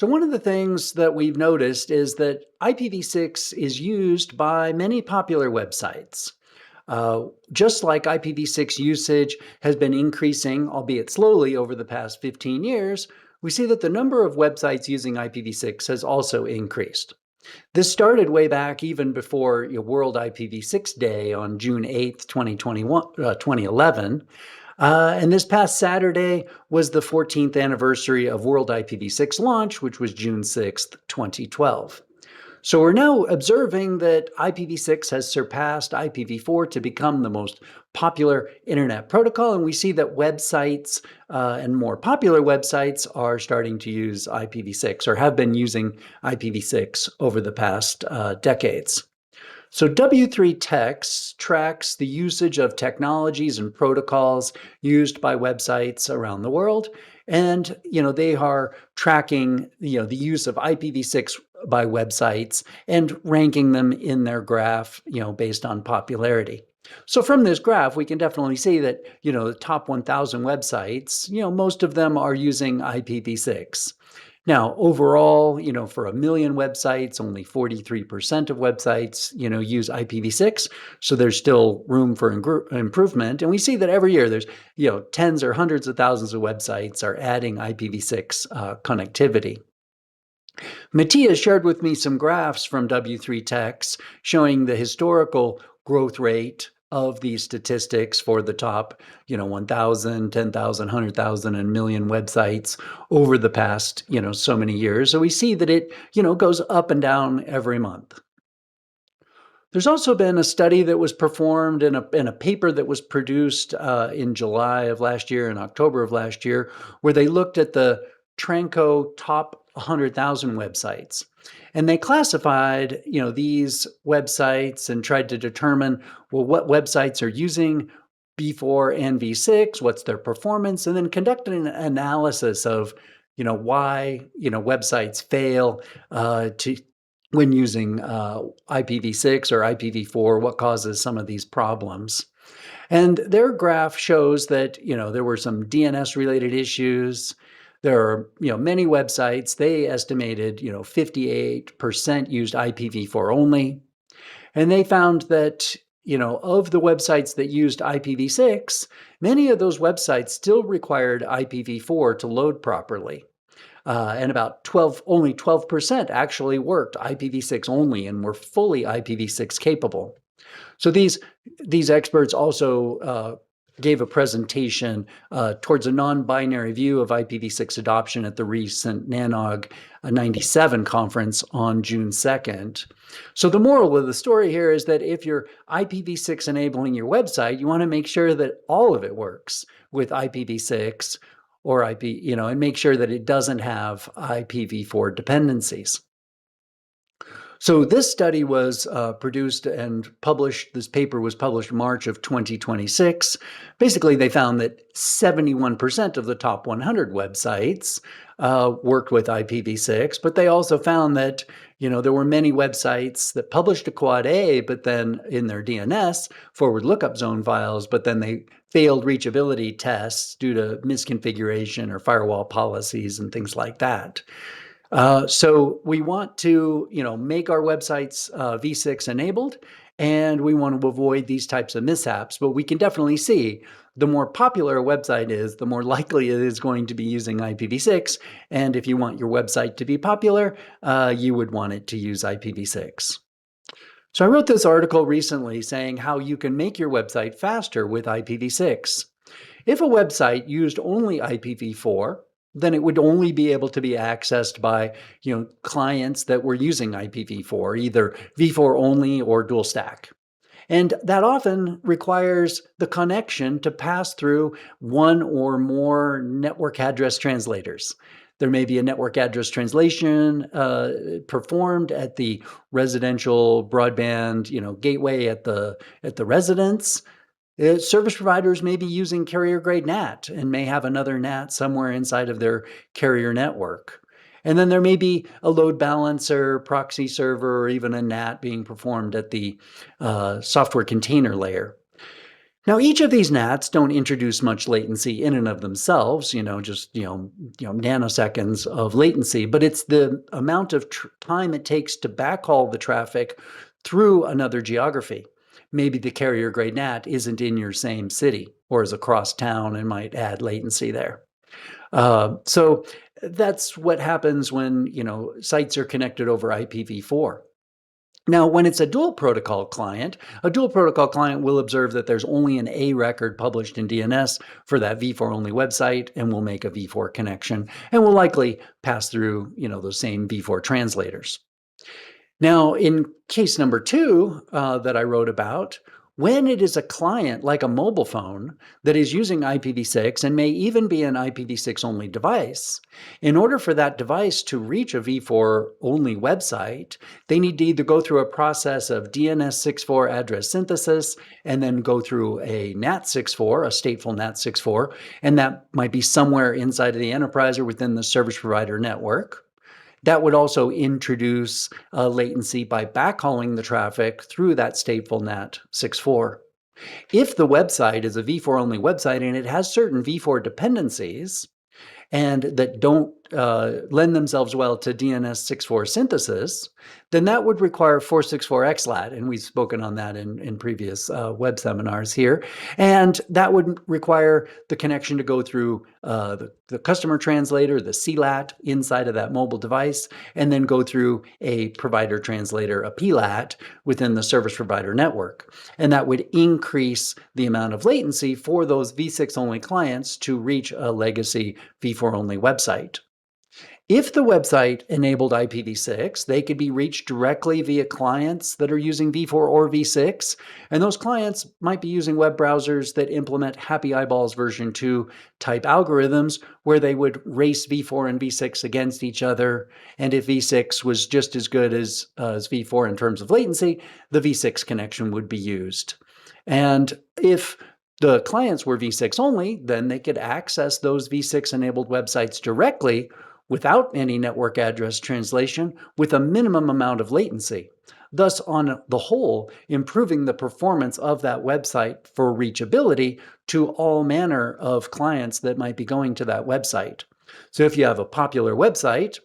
So one of the things that we've noticed is that IPv6 is used by many popular websites. Just like IPv6 usage has been increasing, albeit slowly, over the past 15 years, we see that the number of websites using IPv6 has also increased. This started way back even before World IPv6 Day on June 8th, 2011. And this past Saturday was the 14th anniversary of World IPv6 launch, which was June 6th, 2012. So we're now observing that IPv6 has surpassed IPv4 to become the most popular internet protocol, and we see that websites and more popular websites are starting to use IPv6 or have been using IPv6 over the past decades. So W3Techs tracks the usage of technologies and protocols used by websites around the world. And, they are tracking, the use of IPv6 by websites and ranking them in their graph, based on popularity. So from this graph, we can definitely see that, the top 1,000 websites, most of them are using IPv6. Now, overall, for 1 million websites, only 43% of websites, use IPv6. So there's still room for improvement. And we see that every year there's, tens or hundreds of thousands of websites are adding IPv6 connectivity. Mattia shared with me some graphs from W3Techs showing the historical growth rate of these statistics for the top, 1,000, 10,000, 100,000, and million websites over the past, so many years. So we see that it, goes up and down every month. There's also been a study that was performed in a paper that was produced in July of last year and October of last year, where they looked at the Tranco top 100,000 websites. And they classified, these websites and tried to determine, well, what websites are using v4 and v6, what's their performance, and then conducted an analysis of, why, websites fail when using IPv6 or IPv4, what causes some of these problems. And their graph shows that, there were some DNS-related issues. There are, many websites, they estimated, 58% used IPv4 only. And they found that, of the websites that used IPv6, many of those websites still required IPv4 to load properly. And only 12% actually worked IPv6 only and were fully IPv6 capable. So these experts also gave a presentation towards a non-binary view of IPv6 adoption at the recent NANOG 97 conference on June 2nd. So the moral of the story here is that if you're IPv6 enabling your website, you want to make sure that all of it works with IPv6 or IP, and make sure that it doesn't have IPv4 dependencies. So this study was produced and published. This paper was published March of 2026. Basically, they found that 71% of the top 100 websites worked with IPv6, but they also found that, there were many websites that published a Quad A, but then in their DNS, forward lookup zone files, but then they failed reachability tests due to misconfiguration or firewall policies and things like that. So we want to, make our websites v6 enabled, and we want to avoid these types of mishaps. But we can definitely see the more popular a website is, the more likely it is going to be using IPv6. And if you want your website to be popular, you would want it to use IPv6. So I wrote this article recently saying how you can make your website faster with IPv6. If a website used only IPv4, then it would only be able to be accessed by, clients that were using IPv4, either v4 only or dual stack. And that often requires the connection to pass through one or more network address translators. There may be a network address translation performed at the residential broadband, gateway at the residence. Service providers may be using carrier-grade NAT and may have another NAT somewhere inside of their carrier network. And then there may be a load balancer, proxy server, or even a NAT being performed at the software container layer. Now, each of these NATs don't introduce much latency in and of themselves, just nanoseconds of latency, but it's the amount of time it takes to backhaul the traffic through another geography. Maybe the carrier grade NAT isn't in your same city or is across town and might add latency there. So that's what happens when sites are connected over IPv4. Now, when it's a dual protocol client will observe that there's only an A record published in DNS for that v4 only website and will make a v4 connection and will likely pass through those same v4 translators. Now, in case number 2 that I wrote about, when it is a client like a mobile phone that is using IPv6 and may even be an IPv6 only device, in order for that device to reach a v4 only website, they need to either go through a process of DNS6.4 address synthesis and then go through a NAT6.4, a stateful NAT6.4, and that might be somewhere inside of the enterprise or within the service provider network. That would also introduce latency by backhauling the traffic through that stateful NAT 6.4. If the website is a v4 only website and it has certain v4 dependencies and that don't lend themselves well to DNS 6.4 synthesis, then that would require 464 XLAT, and we've spoken on that in previous web seminars here. And that would require the connection to go through the customer translator, the CLAT, inside of that mobile device, and then go through a provider translator, a PLAT, within the service provider network. And that would increase the amount of latency for those v6 only clients to reach a legacy v4 only website. If the website enabled IPv6, they could be reached directly via clients that are using v4 or v6, and those clients might be using web browsers that implement Happy Eyeballs version 2 type algorithms where they would race v4 and v6 against each other, and if v6 was just as good as v4 in terms of latency, the v6 connection would be used. And if the clients were v6 only, then they could access those v6 enabled websites directly without any network address translation with a minimum amount of latency, thus on the whole improving the performance of that website for reachability to all manner of clients that might be going to that website. So if you have a popular website,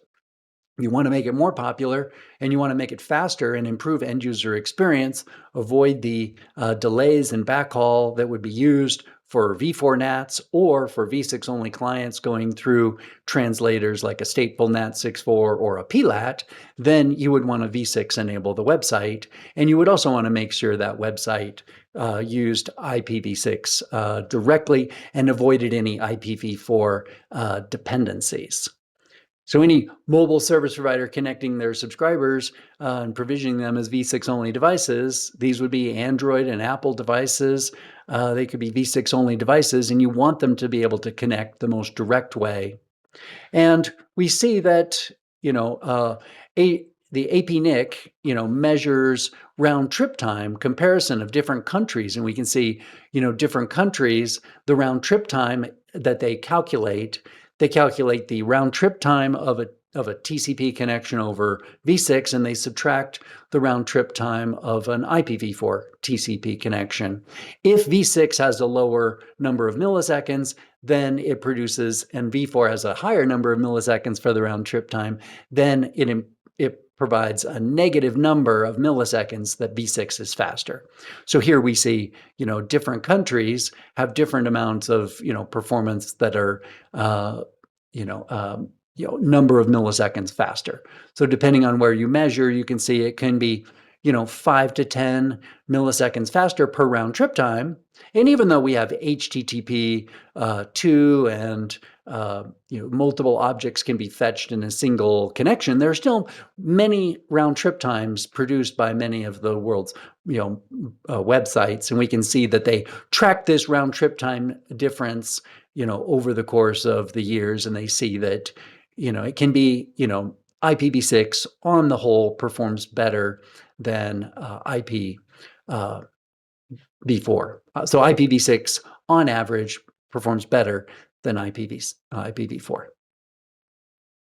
you want to make it more popular and you want to make it faster and improve end user experience, avoid the delays and backhaul that would be used for v4 NATs or for v6 only clients going through translators like a stateful NAT 6.4 or a PLAT, then you would want to v6 enable the website. And you would also want to make sure that website used IPv6 directly and avoided any IPv4 dependencies. So any mobile service provider connecting their subscribers and provisioning them as v6 only devices, these would be Android and Apple devices. They could be v6 only devices, and you want them to be able to connect the most direct way. And we see that, the APNIC, measures round trip time comparison of different countries. And we can see, different countries, the round trip time that they calculate the round trip time of a TCP connection over v6, and they subtract the round trip time of an IPv4 TCP connection. If v6 has a lower number of milliseconds, then it produces, and v4 has a higher number of milliseconds for the round trip time, then it provides a negative number of milliseconds that v6 is faster. So here we see, different countries have different amounts of, performance that are, number of milliseconds faster. So depending on where you measure, you can see it can be, 5 to 10 milliseconds faster per round trip time. And even though we have HTTP 2 and multiple objects can be fetched in a single connection, there are still many round trip times produced by many of the world's websites, and we can see that they track this round trip time difference over the course of the years, and they see that it can be IPv6 on the whole performs better than IPv4. So IPv6 on average performs better than IPv4.